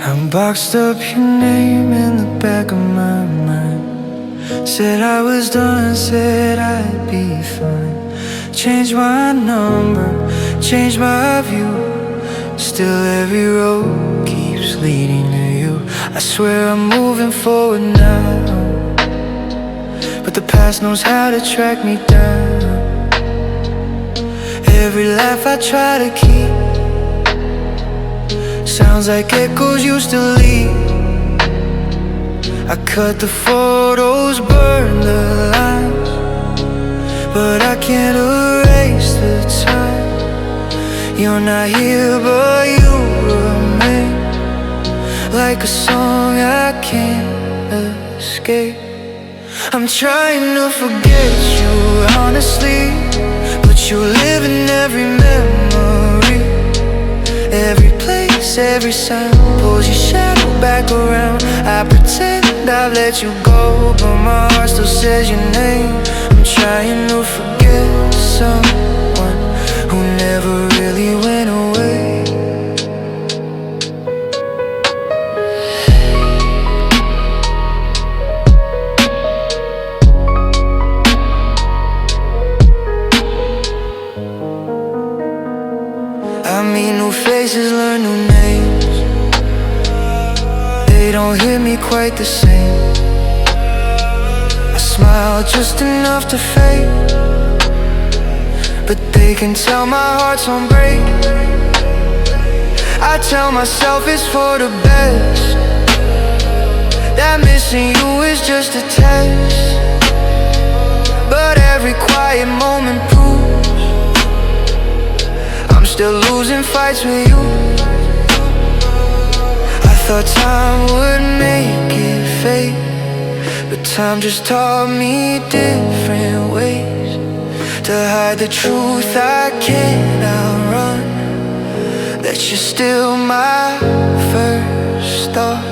I boxed up your name in the back of my mind. Said I was done, said I'd be fine. Changed my number, changed my view. Still every road keeps leading to you. I swear I'm moving forward now, but the past knows how to track me down. Every laugh I try to keep sounds like echoes used to leave. I cut the photos, burn the lines, but I can't erase the time. You're not here, but you remain, like a song I can't escape. I'm trying to forget you, honestly, but you live in every memory. Every place, every sound pulls your shadow back around. I pretend I've let you go, but my heart still says your name. I'm trying to forget someone who never really went away. I meet new faces, learn new names. They don't hit me quite the same. I smile just enough to fade, but they can tell my heart's on break. I tell myself it's for the best, that missing you is just a test. But every quiet moment proves I'm still losing fights with you. I thought time would make it fade, but time just taught me different ways to hide the truth I can't outrun, that you're still my first thought.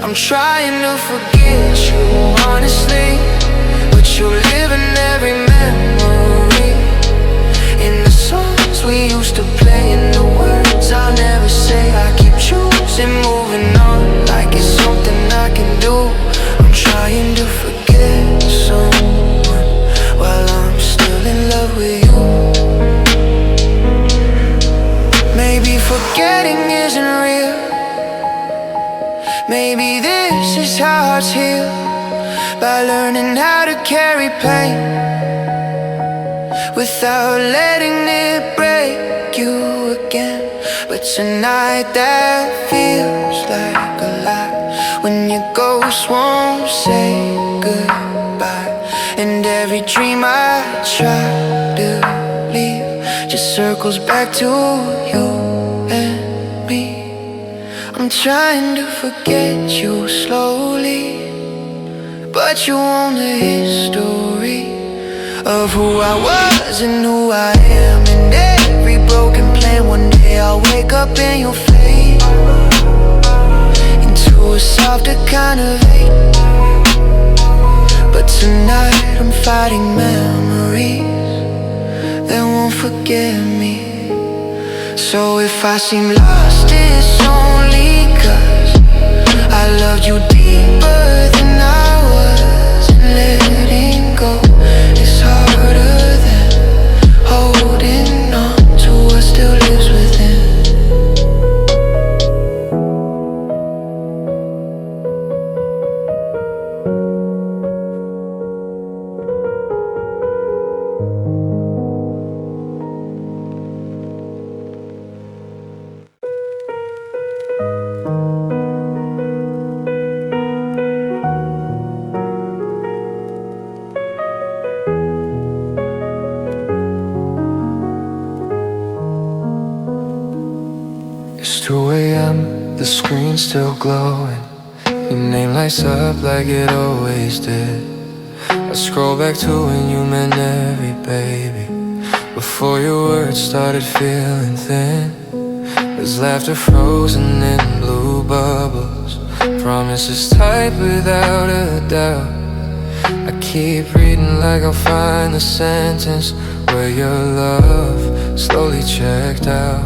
I'm trying to forget you, honestly, but you live in every memory. In the songs we used to play, in the words I'll never say. I keep choosing moving on, like it's something I can do. I'm trying to forget someone while I'm still in love with you. Maybe forgetting isn't real. Maybe this is how hearts heal, by learning how to carry pain without letting it break you again. But tonight that feels like a lie, when your ghost won't say goodbye. And every dream I try to leave just circles back to you and me. I'm trying to forget you slowly, but you own the history of who I was and who I am. And every broken plan, one day I'll wake up and you'll fade into a softer kind of hate. But tonight I'm fighting memories that won't forget me. So if I seem lost, it's only 'cause I loved you deeper than I was, and letting go is harder than holding on to what still lives within. It's 2 a.m., the screen's still glowing. Your name lights up like it always did. I scroll back to when you meant every baby, before your words started feeling thin. There's laughter frozen in blue bubbles, promises tight without a doubt. I keep reading like I'll find the sentence where your love slowly checked out.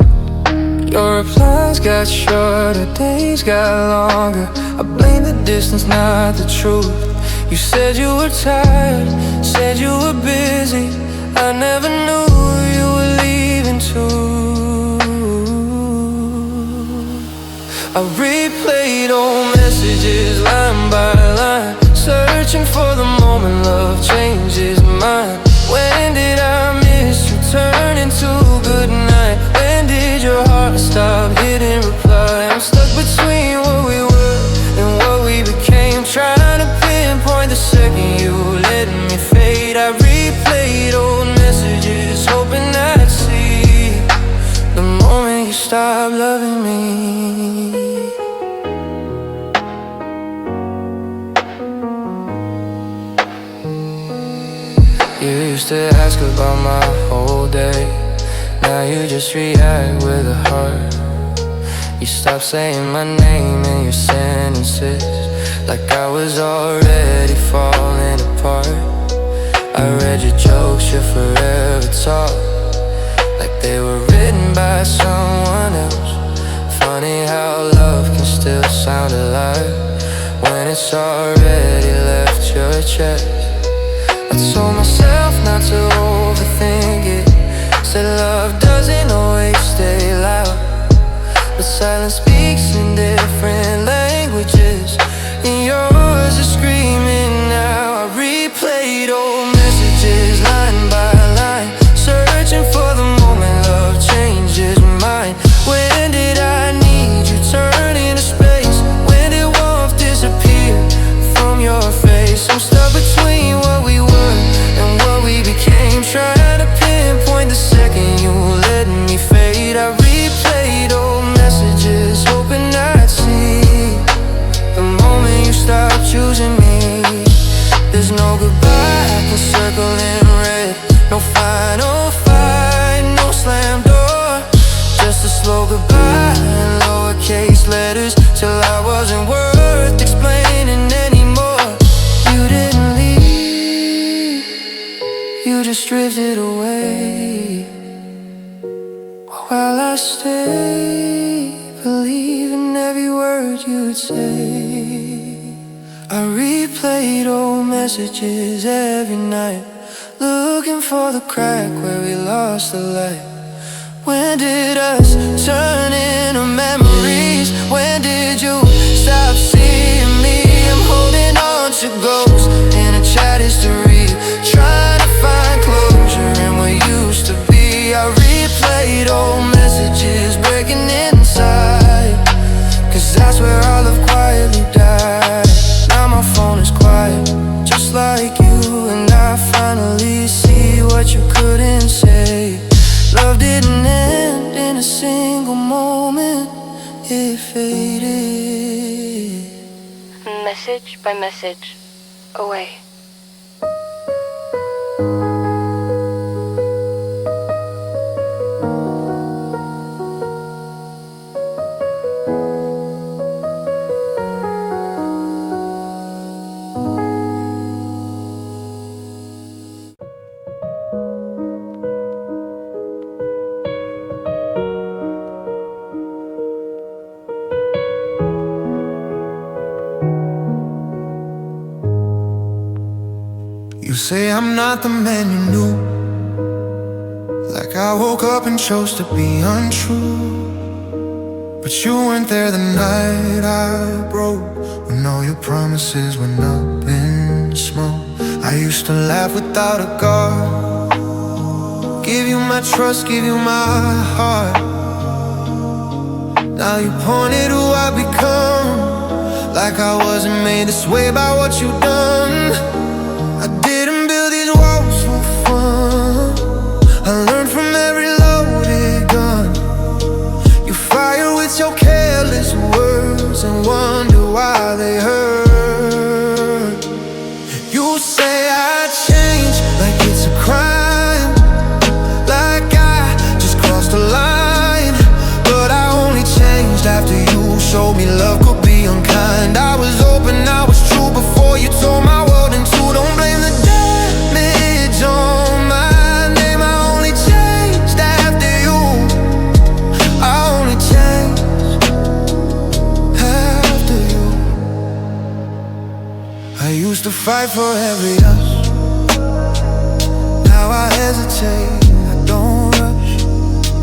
Your replies got shorter, days got longer. I blame the distance, not the truth. You said you were tired, said you were busy. I never knew you were leaving too. I replayed old messages line by line, searching for the moment love changes mine. When did I miss you turn into good night? When did your heart stop hitting reply? I'm stuck between what we were and what we became, trying to pinpoint the second you let me fade. I replayed old messages, hoping I'd see the moment you stop loving me. You used to ask about my whole day, now you just react with a heart. You stopped saying my name in your sentences, like I was already falling apart. I read your jokes, your forever talk, like they were written by someone else. Funny how love can still sound alive when it's already left your chest. I told myself not to overthink it, said love doesn't always stay loud, but silence speaks in different languages, and yours is screaming now. I replayed old messages line by line, searching for the moment love changes mine. When did I need you turn into space? When did warmth disappear from your face? I'm stuck between what we were and what we became, trying to pinpoint the second you let me fade. I replayed old messages, hoping I'd see the moment you stop choosing me. There's no goodbye, I can circle in red, no final fight, no slam door, just a slow goodbye in lowercase letters, till I wasn't worth explaining anymore. You didn't leave, you just drifted away, while I stay, believing every word you'd say. I replayed old messages every night, looking for the crack where we lost the light. When did us turn into memories? When did you stop seeing me? I'm holding on to ghosts in a chat history, trying to find closure in what used to be. I replayed old messages breaking inside, cause that's where all love quietly died. Now my phone is quiet, just like you, and I finally see what you couldn't say. Love didn't end in a single moment, it faded. Message by message, away. You say I'm not the man you knew, like I woke up and chose to be untrue. But you weren't there the night I broke, when all your promises went up in smoke. I used to laugh without a guard, give you my trust, give you my heart. Now you pointed who I become, like I wasn't made this way by what you done. I didn't build these walls for fun, I learned from every loaded gun. You fire with your careless words and wonder why they hurt. You say I changed like it's a crime, like I just crossed a line. But I only changed after you showed me love could be unkind. I was open, I was true before you tore my world in two. Don't blame the damage on my name, I only changed after you. I only used to fight for every us. Now I hesitate, I don't rush.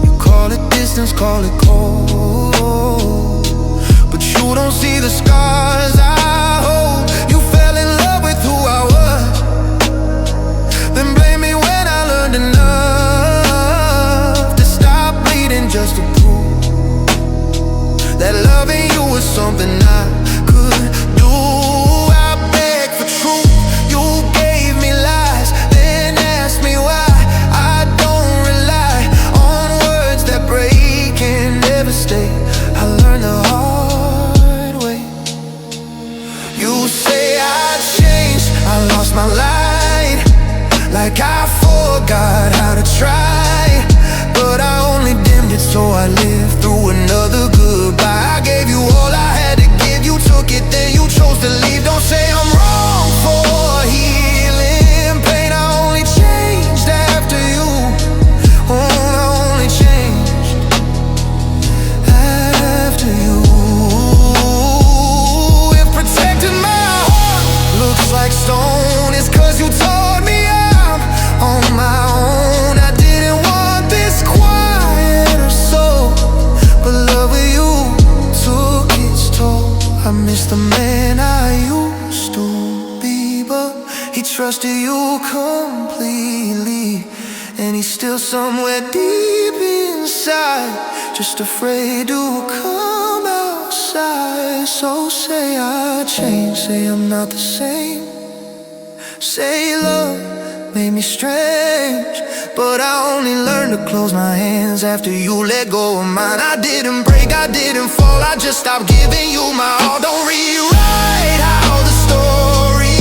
You call it distance, call it cold, but you don't see the scars I hold. You fell in love with who I was, then blame me when I learned enough to stop bleeding just to prove that loving you was something I could do. I beg for truth, you gave me lies, then asked me why I don't rely on words that break and devastate. I learned the hard way. You say I changed, I lost my light, like I forgot how to try, but I only dimmed it so I lived through another goodbye. I gave you all I had to give, you took it, then you chose to leave. Don't say I'm wrong for healing pain. I only changed after you. Oh, I only changed after you. If protecting my heart looks like stone, it's 'cause you told me I'm on my own. I didn't want this quieter soul, but love with you took its toll. I miss the man I used to be, but he trusted you completely, and he's still somewhere deep inside, just afraid to come outside. So say I changed, say I'm not the same, say love made me strange, but I only learned to close my hands after you let go of mine. I didn't break, I didn't fall, I just stopped giving you my all. Don't rewrite how the story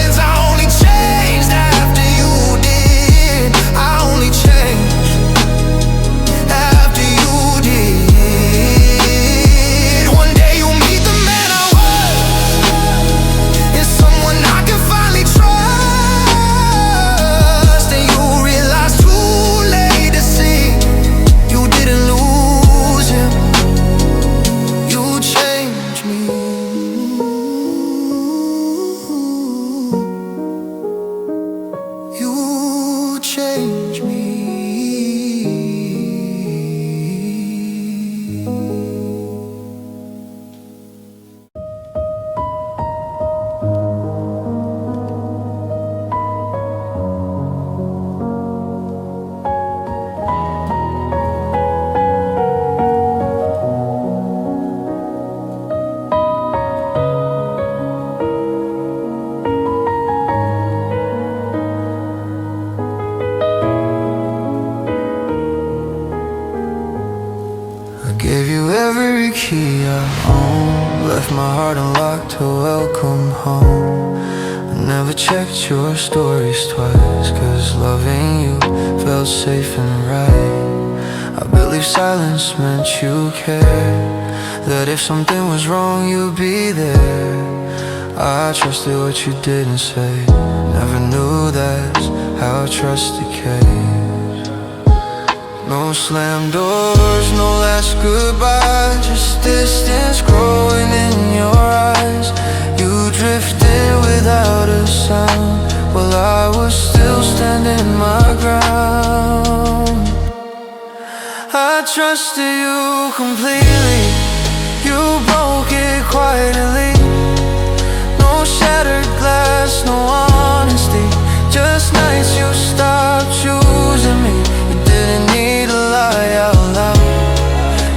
ends. I only changed after you did. I only changed after you did. One day you'll meet the man I was, and someone I can finally trust, and you'll realize too late to see you didn't lose him. You changed me. You changed me. I gave you every key I own, left my heart unlocked to welcome home. I never checked your stories twice, 'cause loving you felt safe and right. I believe silence meant you cared, that if something was wrong you'd be there. I trusted what you didn't say, never knew that's how trust decays. No slammed doors, no last goodbye, just distance growing in your eyes. You drifted without a sound, while I was still standing my ground. I trusted you completely, you broke it quietly. No shattered glass, no honesty, just nights you stopped choosing me. You didn't need a lie out loud,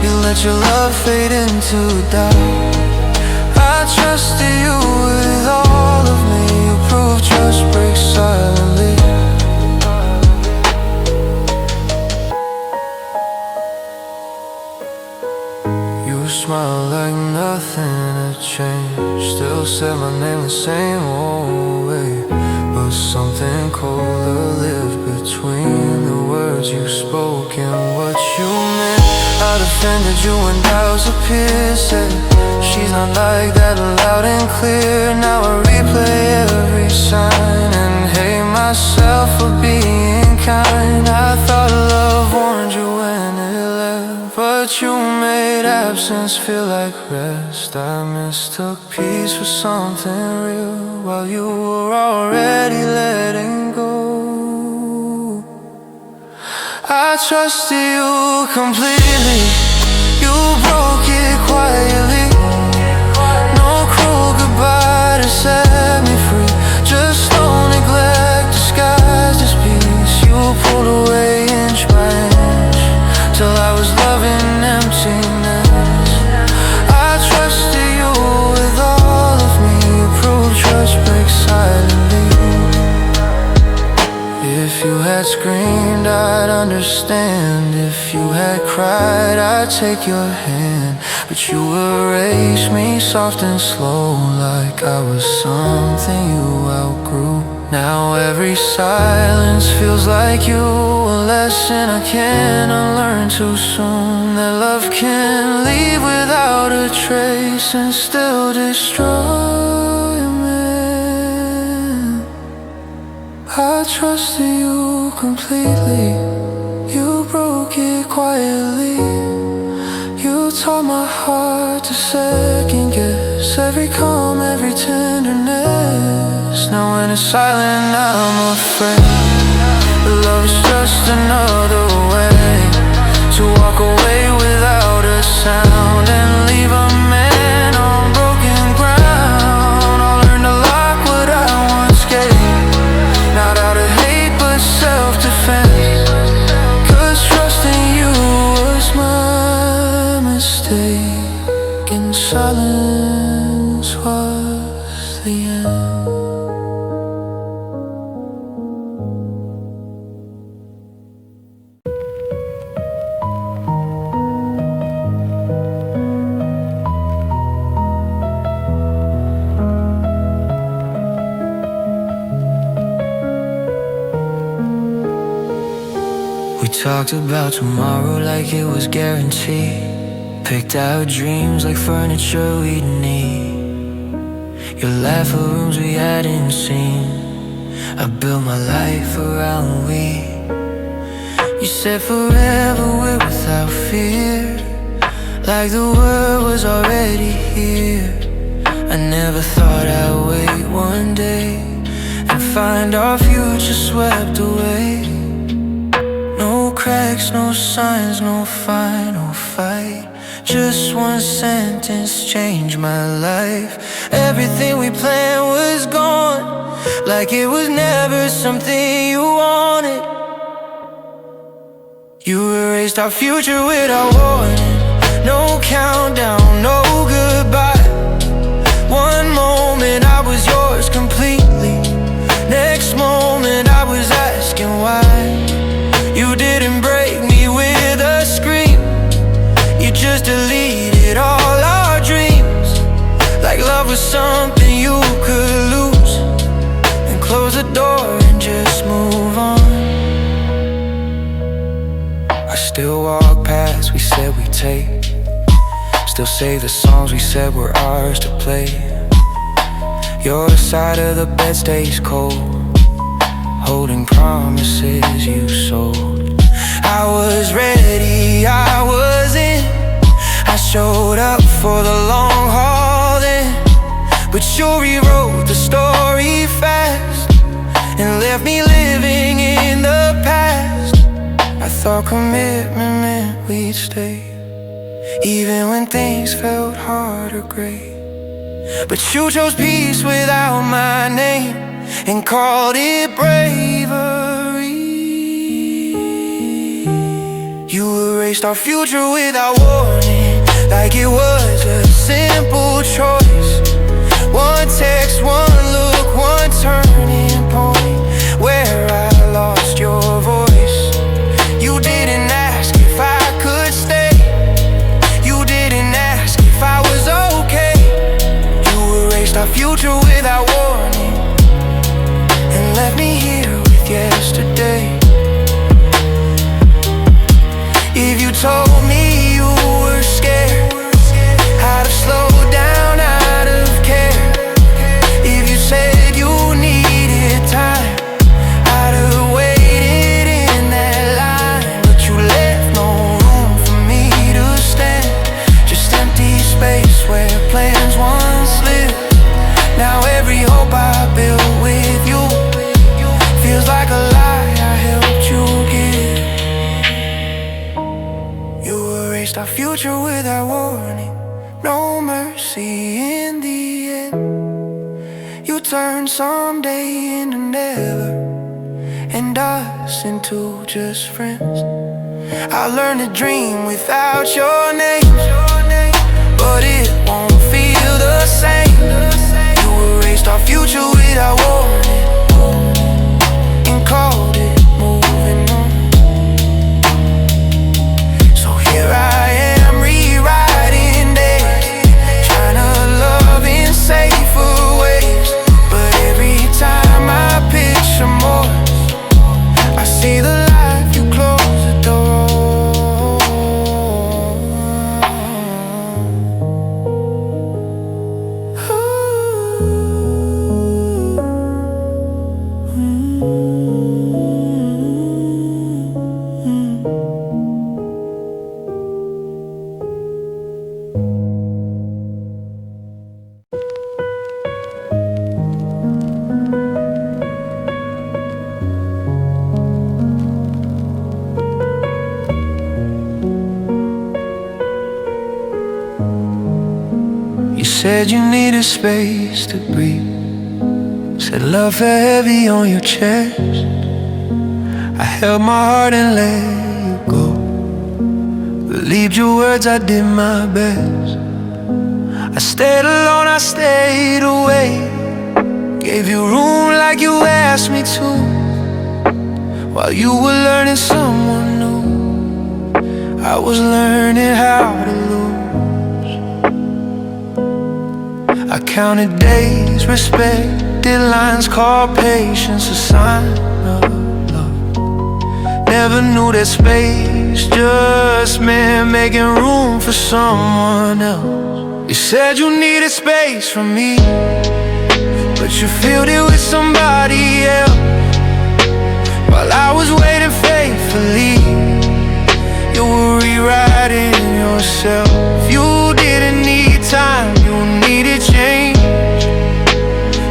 you let your love fade into doubt. I trusted you with all of me, you proved trust breaks silently. You smiled like nothing had changed, still said my name the same old way, but something colder lived between the words you spoke and what you meant. I defended you when doubts appeared, said she's not like that, loud and clear. Now I replay every sign and hate myself for being kind. I thought love warned you when it left, but but you made absence feel like rest. I mistook peace for something real while you were already letting go. I trusted you completely. You broke it quietly. No cruel goodbye to set me free. Just no neglect disguised as peace. You pulled away inch by inch till I was loving emptiness. I trusted you with all of me. You proved trust breaks silently. If you had screamed, I'd understand. If you had cried, I'd take your hand. But you erased me soft and slow, like I was something you outgrew. Now every silence feels like you, a lesson I can't unlearn too soon. That love can leave without a trace and still destroy a man. I trusted you completely. You broke it quietly. You taught my heart to second guess every calm, every tenderness. Now when it's silent, I'm afraid love is just another way to walk away without a sound and leave a man on broken ground. I'll learn to lock what I once gave, not out of hate but self-defense. 'Cause trusting you was my mistake, and silence was the end. We talked about tomorrow like it was guaranteed. Picked out dreams like furniture we'd need. Your laugh for rooms we hadn't seen. I built my life around we. You said forever we're without fear, like the world was already here. I never thought I'd wait one day and find our future swept away. No cracks, no signs, no final fight. Just one sentence changed my life. Everything we planned was gone, like it was never something you wanted. You erased our future without warning. No countdown, no goodbye. One moment I was yours completely. Next moment I was asking why. You didn't break me with a scream. You just deleted all our dreams, like love was something you could lose and close the door and just move on. I still walk past we said we'd take, still say the songs we said were ours to play. Your side of the bed stays cold, holding promises you sold. I was ready, I was in. I showed up for the long haul then, but you rewrote the story fast and left me living in the past. I thought commitment meant we'd stay, even when things felt hard or great. But you chose peace without my name and called it bravery. You erased our future without warning, like it was a simple choice. One text, one look, one turning point where I lost your voice. You didn't ask if I could stay. You didn't ask if I was okay. You erased our future without warning and left me here with yesterday. If you told me you were warning, no mercy in the end. You turn someday into never, and us into just friends. I learned to dream without your name, but it won't feel the same. You erased our future without warning and called it moving on. So here I am rewriting days, trying to love in safer ways. But every time I picture more, I see the life you close the door. Said you needed space to breathe. Said love fell heavy on your chest. I held my heart and let you go. Believed your words, I did my best. I stayed alone, I stayed away. Gave you room like you asked me to, while you were learning someone new. I was learning how to lose. I counted days, respected lines, called patience a sign of love. Never knew that space just meant making room for someone else. You said you needed space from me, but you filled it with somebody else. While I was waiting faithfully, you were rewriting yourself. You didn't need time, you needed change,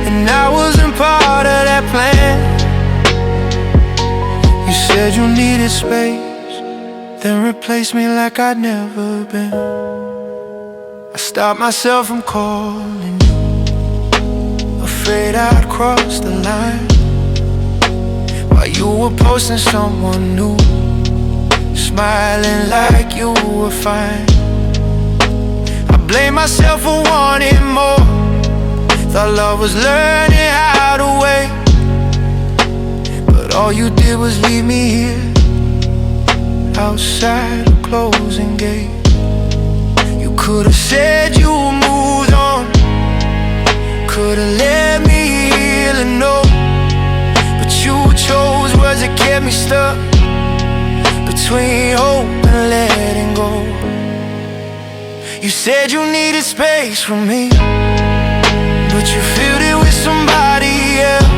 and I wasn't part of that plan. You said you needed space, then replaced me like I'd never been. I stopped myself from calling you, afraid I'd cross the line, while you were posting someone new, smiling like you were fine. I blame myself for wanting more. Thought love was learning how to wait, but all you did was leave me here, outside the closing gate. You could've said you moved on, could've let me heal and know, but you chose words that kept me stuck between hope and letting go. You said you needed space from me, but you filled it with somebody else.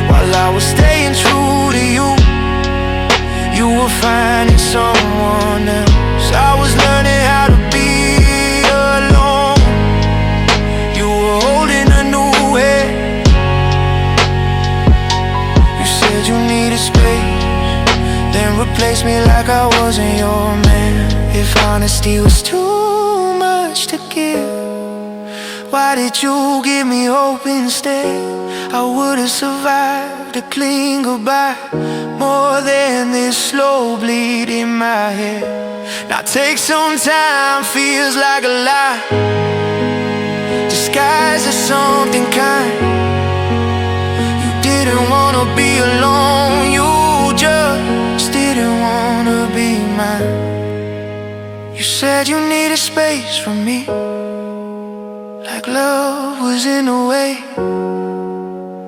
While I was staying true to you, you were finding someone else. I was learning how to be alone, you were holding a new head. You said you needed space, then replaced me like I wasn't your man. If honesty was too much to give, why did you give me hope instead? I would've survived a clean goodbye, more than this slow bleed in my head. Now take some time, feels like a lie, disguised as something kind. You didn't wanna be alone, you just didn't wanna be mine. You said you needed space from me, like love was in the way,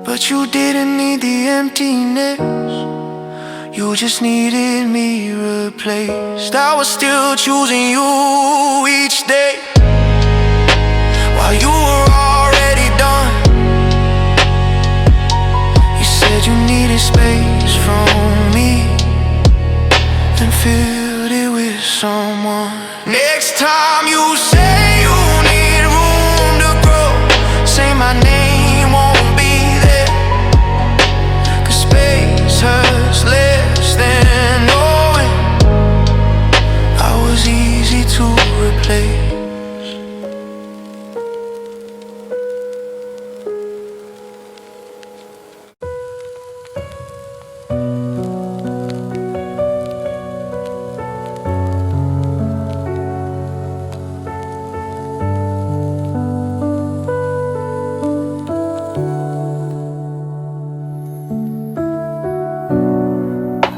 but you didn't need the emptiness, you just needed me replaced. I was still choosing you each day, while you were already done. You said you needed space from me, then filled it with someone. Next time you say you need room to grow, say my name won't be there, 'cause space hurts less than knowing I was easy to replace. place.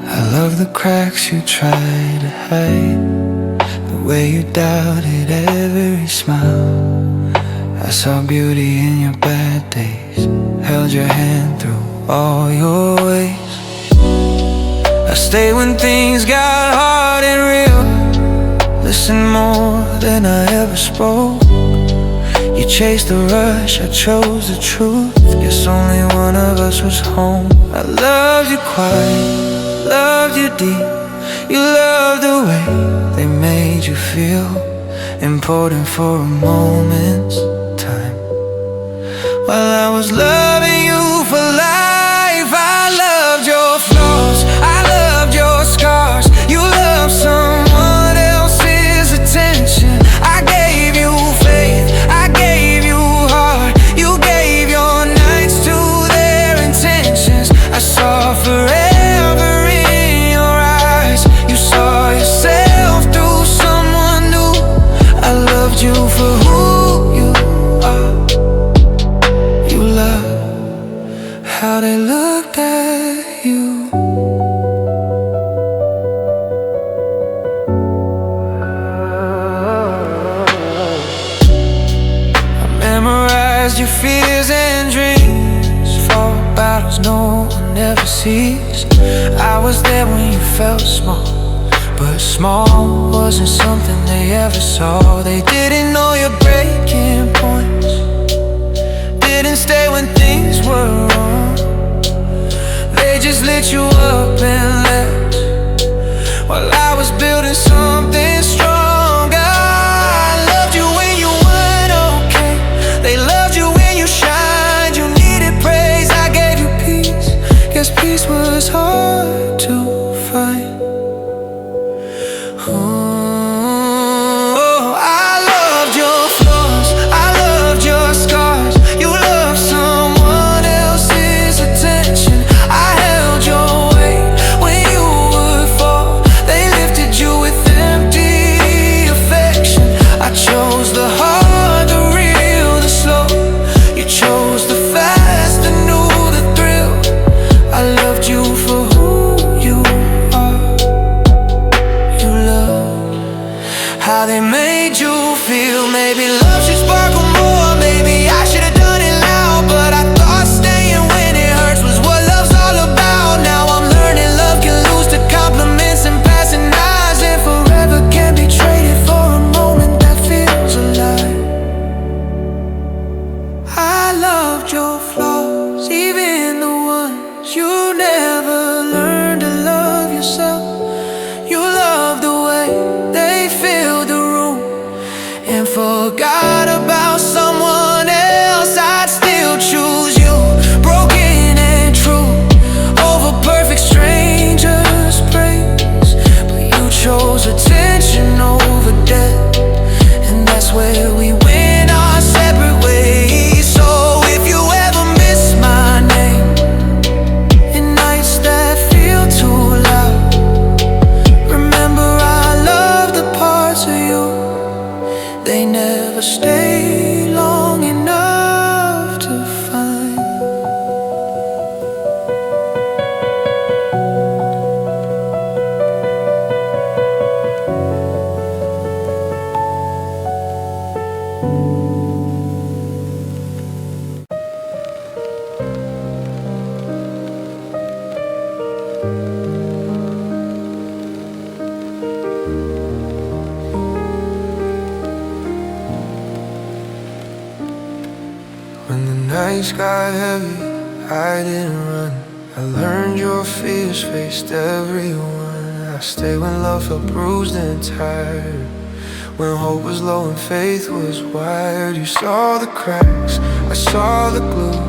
I love the cracks you try to hide, the way you doubted every smile. I saw beauty in your bad days, held your hand through all your ways. I stayed when things got hard and real, listened more than I ever spoke. You chased the rush, I chose the truth. Guess only one of us was home. I loved you quiet, loved you deep. You loved the way they made you feel important for a moment's time. While I was loving you for life, I loved your flaws, I loved your scars. You loved someone else's attention. I gave you faith, I gave you heart. You gave your nights to their intentions. I saw forever in your eyes. You saw yourself through someone new. I loved you for who you are. You loved how they looked at you. Memorized your fears and dreams, fought battles no one ever sees. I was there when you felt small, but small wasn't something they ever saw. They didn't know your breaking points, didn't stay when things were wrong. They just lit you up and left while I was building something stronger. I loved you when you weren't okay. They loved you when you shined. You needed praise, I gave you peace. Guess peace was hard to find. Oh, I loved your flaws, I loved your scars. You loved someone else's attention. I held your weight when you would fall. They lifted you with empty affection. I chose the hard, the real, the slow. You chose the fast and knew the thrill. I loved you for who you are. You loved how they made you feel. Maybe love should sparkle more, maybe I should have done it loud. But I thought staying when it hurts was what love's all about. Now I'm learning love can lose to compliments and passing eyes, and forever can be traded for a moment that feels alive. I loved your flaws, even the ones you never learned to love yourself. You loved the way they filled the room and forgot about someone else. I'd still choose you, broken and true, over perfect strangers' praise. But you chose attention over death, and that's where we went our separate ways. So if you ever miss my name in nights that feel too loud, remember I love the parts of you. They never stay long enough to find. When the nights got heavy, I didn't run. I learned your fears, faced everyone. I stayed when love felt bruised and tired, when hope was low and faith was wired. You saw the cracks, I saw the glue,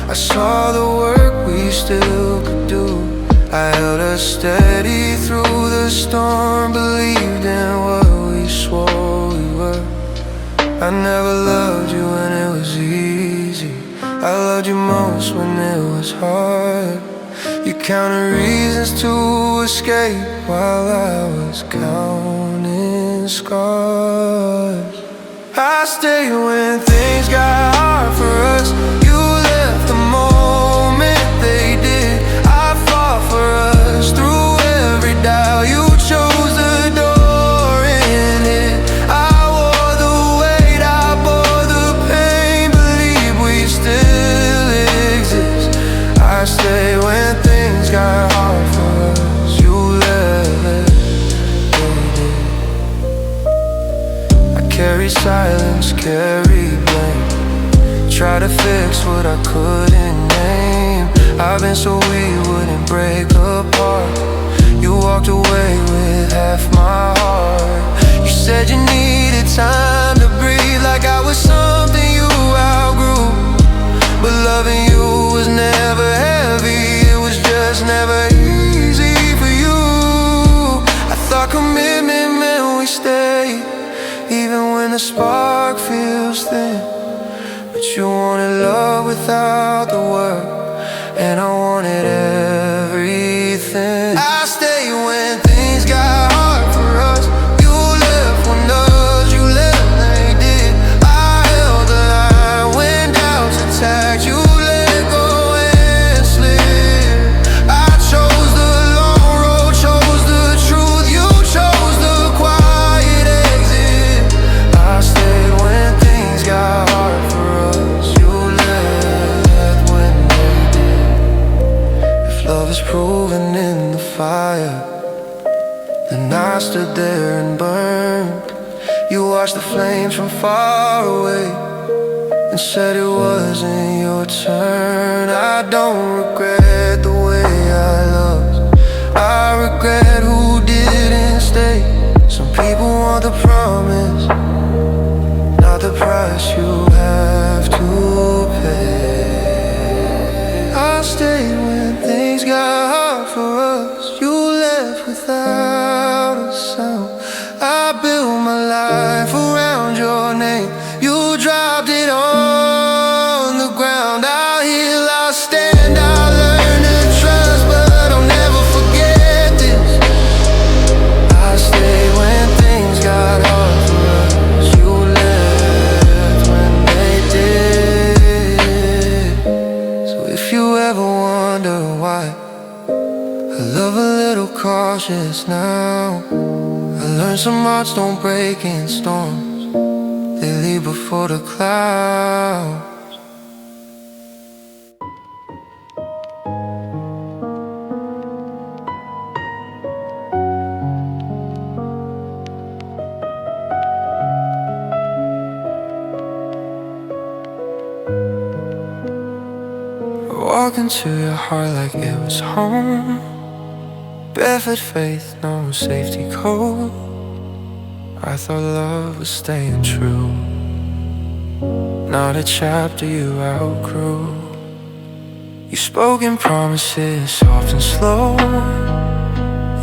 I saw the work we still could do. I held us steady through the storm, believed in what we swore we were. I never loved you when it was easy. I loved you most when it was hard. You counted reasons to escape while I was counting scars. I stayed when things got hard for us. You left the moment they did. I fought for us through every doubt. You chose the door in it. I wore the weight, I bore the pain. Believe we still exist. I stay when things got hard for us. You left, they did. I carry silence, carry blame. Try to fix what I couldn't name. I've been so we wouldn't break apart. You walked away with half my heart. You said you needed time to breathe, like I was something you outgrew. But loving you was never heavy, it was just never easy for you. I thought commitment meant we stayed, even when the spark feels thin. But you wanted love without the work, and I wanted everything. I stayed when things got hard for us. You left when others you left they did. I held the line when doubts attacked. You let go and slid. I chose the long road, chose the truth. You chose the quiet exit. I stayed when things got hard for us. You left when they did. If love is proven in the fire, then I stood there and burned. You watched the flames from far away and said it wasn't your turn. I don't regret the way I loved, I regret who didn't stay. Some people want the promise, not the price you have to pay. I stayed when things got hard for us. You left without a sound. I built my life around your name. You dropped it on the ground. I'll heal, I'll stand, I'll learn to trust, but I'll never forget this. I stayed when things got hard for us. You left when they did. So if you ever wonder why I love a little cautious now, I learned some hearts don't break in storms, they leave before the clouds. Walk into your heart like it was home. Barefoot faith, no safety code. I thought love was staying true, not a chapter you outgrew. You spoke in promises, soft and slow,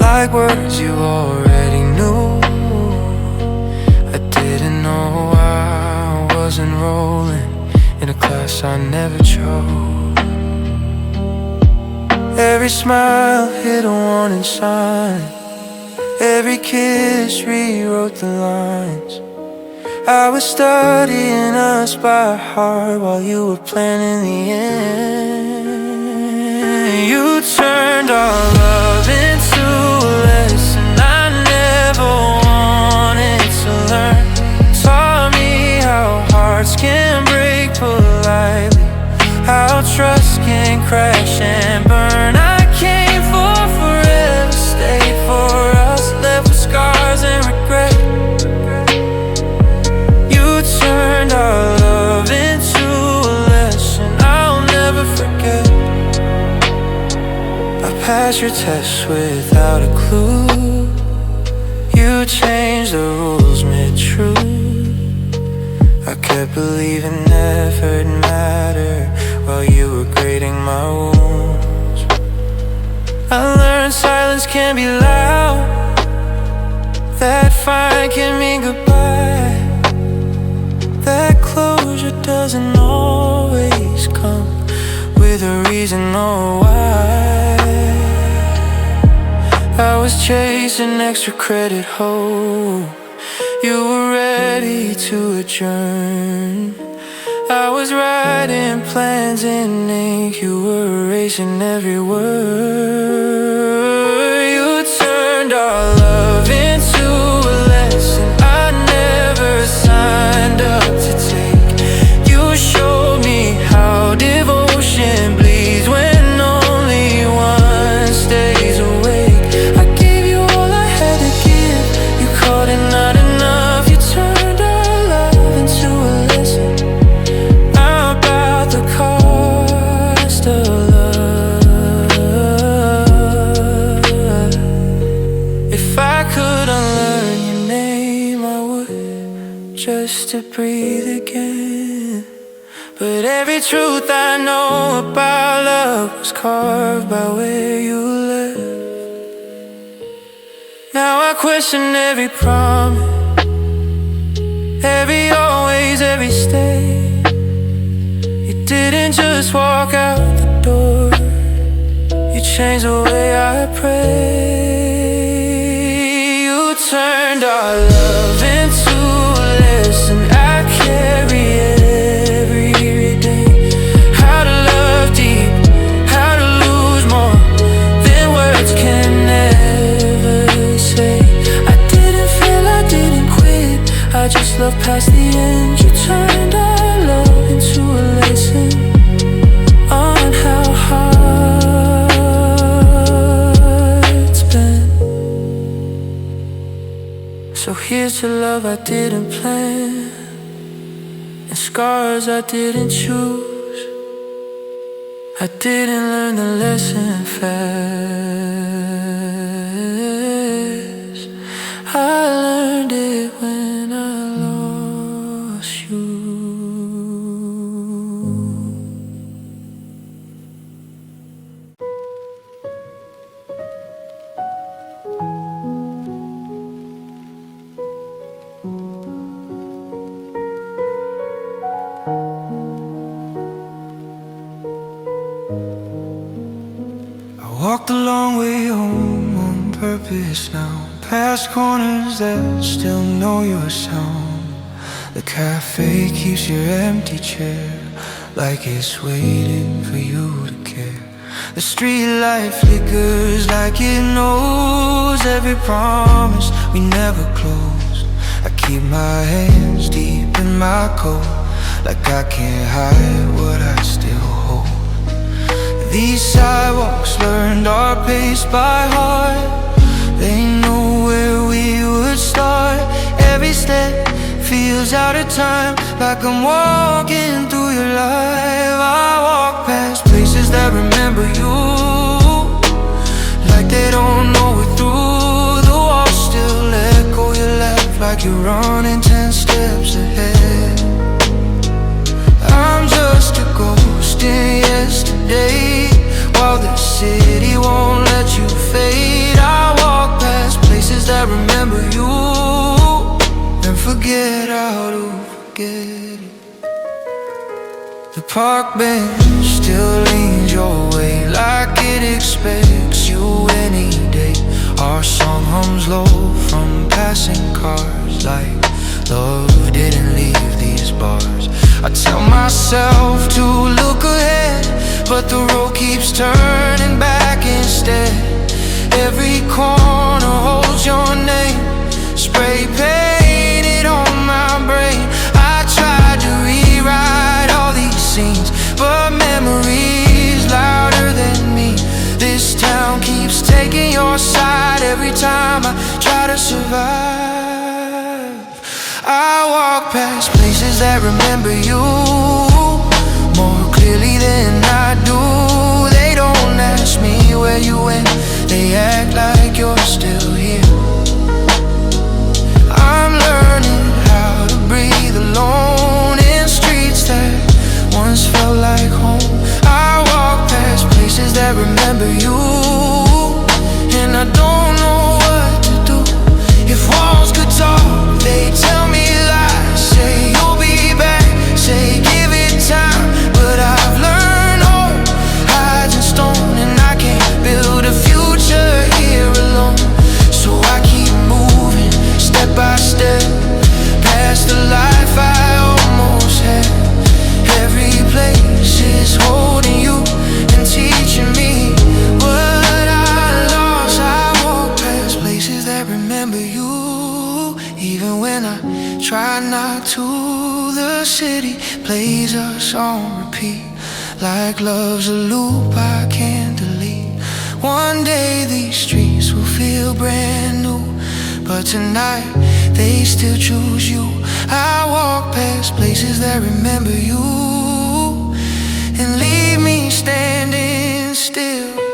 like words you already knew. I didn't know I was enrolling in a class I never chose. Every smile hid a warning sign, every kiss rewrote the lines. I was studying us by heart while you were planning the end. You turned our love into a lesson I never wanted to learn. Taught me how hearts can break politely, how trust can crash and burn. I came for forever, stayed for us, left with scars and regret. You turned our love into a lesson I'll never forget. I passed your test without a clue. You changed the rules mid-truth. I kept believing effort mattered while you were grading my wounds. I learned silence can be loud, that fine can mean goodbye. least an extra credit. Hope you were ready to adjourn. I was writing plans in ink, you were erasing every word. You turned our love into a lesson I never signed up to take. You showed me how devotion bleeds when only one stays awake. I gave you all I had to give, you called it not enough. You turned our love into a lesson about the cost of love. If I could unlearn your name, I would, just to breathe again. But every truth I know about love was carved by where you lived. Now I question every promise, every always, every stay. You didn't just walk out the door, you changed the way I pray. You turned our love into a lesson I carry every day. How to love deep, how to lose more than words can never say. I didn't fail, I didn't quit, I just loved past the end. You turned our love into a lesson on how hard it's been. So here's to love I didn't plan, and scars I didn't choose. I didn't learn the lesson fast, I learned it when I lost you. I walked a long way home on purpose now, past corners that still know your sound. The cafe keeps your empty chair like it's waiting for you to care. The street light flickers like it knows every promise we never closed. I keep my hands deep in my coat, like I can't hide what I still hold. These sidewalks learned our pace by heart, they know where we would start. Every step feels out of time, like I'm walking through your life. I walk past places that remember you, like they don't know we're through. The walls still echo your laugh, like you're running 10 steps ahead. I'm just a ghost in yesterday, while the city won't let you fade. I walk past places that remember you, and forget how to forget it. The park bench still leans your way, like it expects you any day. Our song hums low from passing cars, like love didn't leave these bars. I tell myself to look ahead, but the road keeps turning back instead. Every corner holds your name, spray painted on my brain. I tried to rewrite all these scenes, but memories louder than me. This town keeps taking your side every time I try to survive. I walk past places that remember you more clearly than I do. They don't ask me where you went, they act like you're still here. I'm learning how to breathe alone in streets that once felt like home. I walk past places that remember you, and I don't know what to do. If walls could talk, they tell me lies, say you'll be back, say give it time. But I've learned hope hides in stone, and I can't build a future here alone. So The city plays us on repeat, like love's a loop I can't delete. One day these streets will feel brand new, but tonight they still choose you. I walk past places that remember you and leave me standing still.